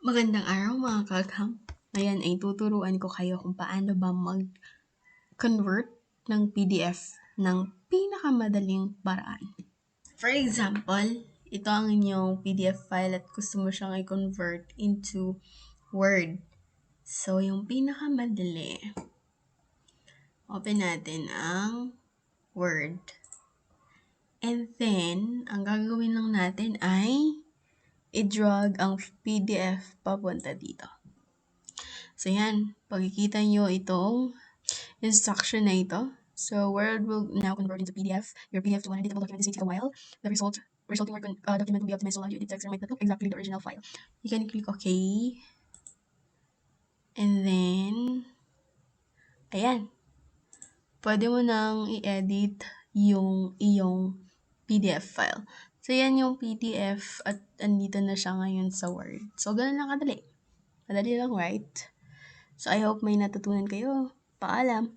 Magandang araw mga ka-Agham. Ngayon ay tuturuan ko kayo kung paano ba mag-convert ng PDF ng pinakamadaling paraan. For example, ito ang inyong PDF file at gusto mo siyang i-convert into Word. So, yung pinakamadali, open natin ang Word. And then, ang gagawin lang natin ay i-drag ang PDF papunta dito. So, yan. Pagkikita nyo itong instruction na ito. So, Word will now convert into PDF. Your PDF to one editable document is going to take a while. The resulting Word document will be optimized so long you edit text and might not look exactly the original file. You can click OK. And then, ayan. Pwede mo nang i-edit yung iyong PDF file. So, yan yung PDF at andito na siya ngayon sa Word. So, ganun lang kadali. Madali lang, right? So, I hope may natutunan kayo. Paalam!